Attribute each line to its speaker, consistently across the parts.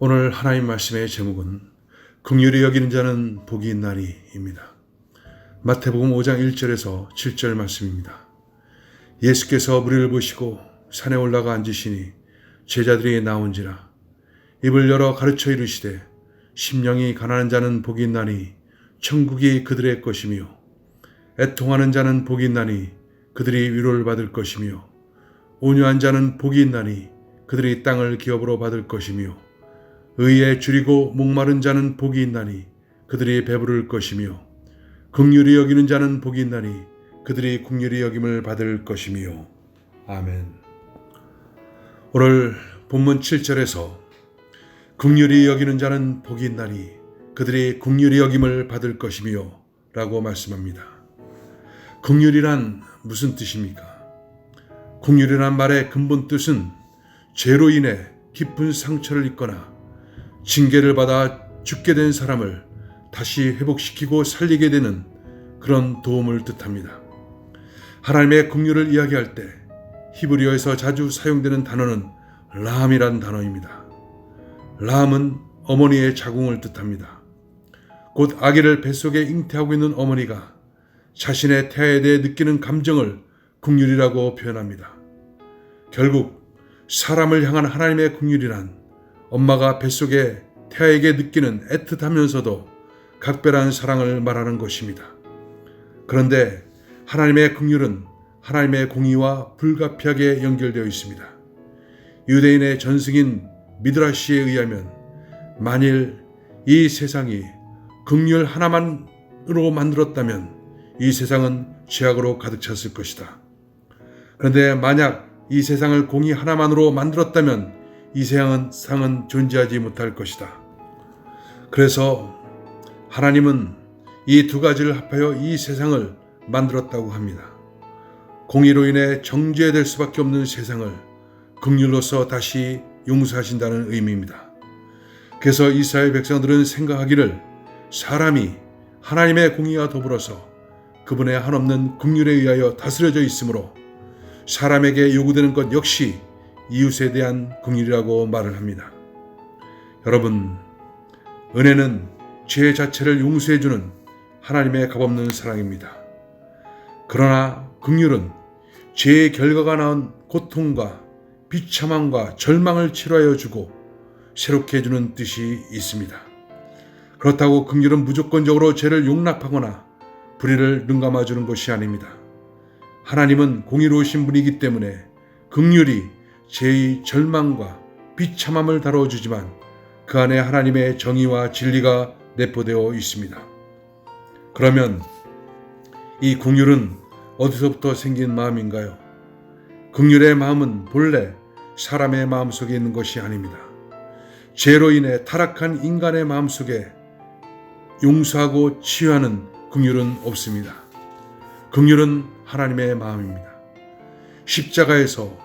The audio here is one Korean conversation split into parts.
Speaker 1: 오늘 하나님 말씀의 제목은 긍휼히 여기는 자는 복이 있나니입니다. 마태복음 5장 1절에서 7절 말씀입니다. 예수께서 무리를 보시고 산에 올라가 앉으시니 제자들이 나온지라 입을 열어 가르쳐 이르시되 심령이 가난한 자는 복이 있나니 천국이 그들의 것이며 애통하는 자는 복이 있나니 그들이 위로를 받을 것이며 온유한 자는 복이 있나니 그들이 땅을 기업으로 받을 것이며 의에 줄이고 목마른 자는 복이 있나니 그들이 배부를 것이며 긍휼히 여기는 자는 복이 있나니 그들이 긍휼히 여김을 받을 것이며. 아멘. 오늘 본문 7절에서 긍휼히 여기는 자는 복이 있나니 그들이 긍휼히 여김을 받을 것이며 라고 말씀합니다. 긍휼이란 무슨 뜻입니까? 긍휼이란 말의 근본 뜻은 죄로 인해 깊은 상처를 입거나 징계를 받아 죽게 된 사람을 다시 회복시키고 살리게 되는 그런 도움을 뜻합니다. 하나님의 긍휼을 이야기할 때 히브리어에서 자주 사용되는 단어는 라함이란 단어입니다. 라함은 어머니의 자궁을 뜻합니다. 곧 아기를 뱃속에 잉태하고 있는 어머니가 자신의 태아에 대해 느끼는 감정을 긍휼이라고 표현합니다. 결국 사람을 향한 하나님의 긍휼이란 엄마가 뱃속에 태아에게 느끼는 애틋하면서도 각별한 사랑을 말하는 것입니다. 그런데 하나님의 긍휼은 하나님의 공의와 불가피하게 연결되어 있습니다. 유대인의 전승인 미드라시에 의하면 만일 이 세상이 긍휼 하나만으로 만들었다면 이 세상은 죄악으로 가득 찼을 것이다. 그런데 만약 이 세상을 공의 하나만으로 만들었다면 이 세상은 존재하지 못할 것이다. 그래서 하나님은 이 두 가지를 합하여 이 세상을 만들었다고 합니다. 공의로 인해 정죄될 수밖에 없는 세상을 긍휼로서 다시 용서하신다는 의미입니다. 그래서 이스라엘 백성들은 생각하기를 사람이 하나님의 공의와 더불어서 그분의 한없는 긍휼에 의하여 다스려져 있으므로 사람에게 요구되는 것 역시 이웃에 대한 긍휼이라고 말을 합니다. 여러분, 은혜는 죄 자체를 용서해주는 하나님의 값없는 사랑입니다. 그러나 긍휼은 죄의 결과가 낳은 고통과 비참함과 절망을 치료하여 주고 새롭게 해주는 뜻이 있습니다. 그렇다고 긍휼은 무조건적으로 죄를 용납하거나 불의를 눈감아주는 것이 아닙니다. 하나님은 공의로우신 분이기 때문에 긍휼이 죄의 절망과 비참함을 다뤄주지만 그 안에 하나님의 정의와 진리가 내포되어 있습니다. 그러면 이 긍휼은 어디서부터 생긴 마음인가요? 긍휼의 마음은 본래 사람의 마음속에 있는 것이 아닙니다. 죄로 인해 타락한 인간의 마음속에 용서하고 치유하는 긍휼은 없습니다. 긍휼은 하나님의 마음입니다. 십자가에서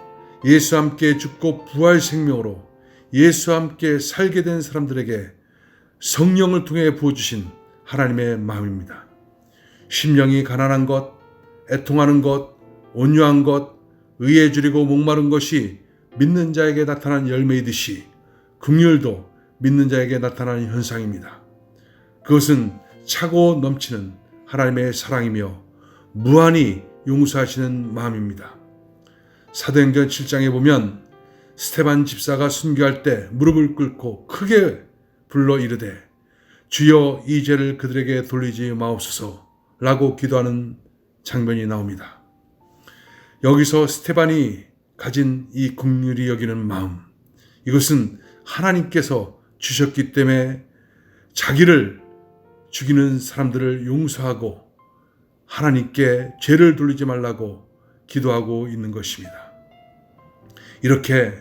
Speaker 1: 예수와 함께 죽고 부활 생명으로 예수와 함께 살게 된 사람들에게 성령을 통해 부어주신 하나님의 마음입니다. 심령이 가난한 것, 애통하는 것, 온유한 것, 의에 줄이고 목마른 것이 믿는 자에게 나타난 열매이듯이 긍휼도 믿는 자에게 나타나는 현상입니다. 그것은 차고 넘치는 하나님의 사랑이며 무한히 용서하시는 마음입니다. 사도행전 7장에 보면 스데반 집사가 순교할 때 무릎을 꿇고 크게 불러 이르되 주여 이 죄를 그들에게 돌리지 마옵소서 라고 기도하는 장면이 나옵니다. 여기서 스데반이 가진 이 긍휼히 여기는 마음, 이것은 하나님께서 주셨기 때문에 자기를 죽이는 사람들을 용서하고 하나님께 죄를 돌리지 말라고 기도하고 있는 것입니다. 이렇게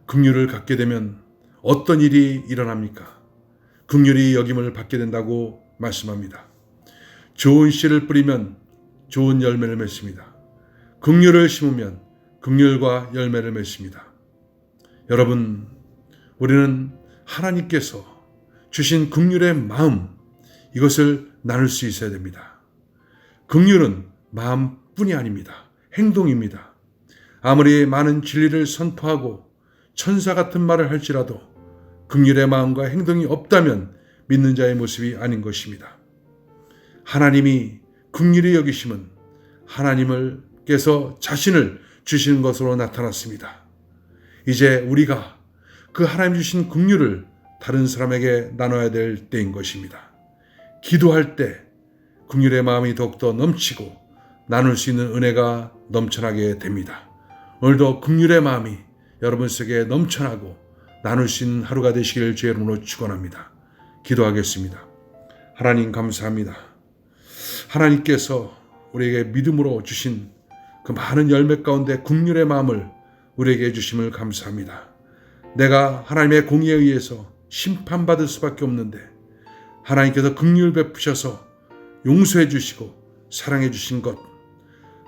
Speaker 1: 긍휼을 갖게 되면 어떤 일이 일어납니까? 긍휼히 여김을 받게 된다고 말씀합니다. 좋은 씨를 뿌리면 좋은 열매를 맺습니다. 긍휼을 심으면 긍휼과 열매를 맺습니다. 여러분, 우리는 하나님께서 주신 긍휼의 마음, 이것을 나눌 수 있어야 됩니다. 긍휼은 마음뿐이 아닙니다. 행동입니다. 아무리 많은 진리를 선포하고 천사 같은 말을 할지라도 긍휼의 마음과 행동이 없다면 믿는 자의 모습이 아닌 것입니다. 하나님이 긍휼히 여기심은 하나님께서 자신을 주시는 것으로 나타났습니다. 이제 우리가 그 하나님 주신 긍휼을 다른 사람에게 나눠야 될 때인 것입니다. 기도할 때 긍휼의 마음이 더욱더 넘치고 나눌 수 있는 은혜가 넘쳐나게 됩니다. 오늘도 긍휼의 마음이 여러분 속에 넘쳐나고 나눌 수 있는 하루가 되시기를 주의 이름으로 축원합니다. 기도하겠습니다. 하나님 감사합니다. 하나님께서 우리에게 믿음으로 주신 그 많은 열매 가운데 긍휼의 마음을 우리에게 주심을 감사합니다. 내가 하나님의 공의에 의해서 심판받을 수밖에 없는데 하나님께서 긍휼 베푸셔서 용서해 주시고 사랑해 주신 것,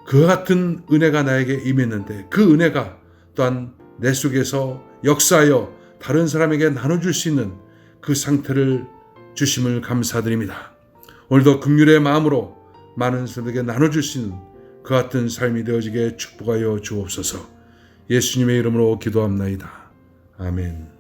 Speaker 1: 그와 같은 은혜가 나에게 임했는데 그 은혜가 또한 내 속에서 역사하여 다른 사람에게 나눠줄 수 있는 그 상태를 주심을 감사드립니다. 오늘도 긍휼의 마음으로 많은 사람에게 나눠줄 수 있는 그 같은 삶이 되어지게 축복하여 주옵소서. 예수님의 이름으로 기도합나이다. 아멘.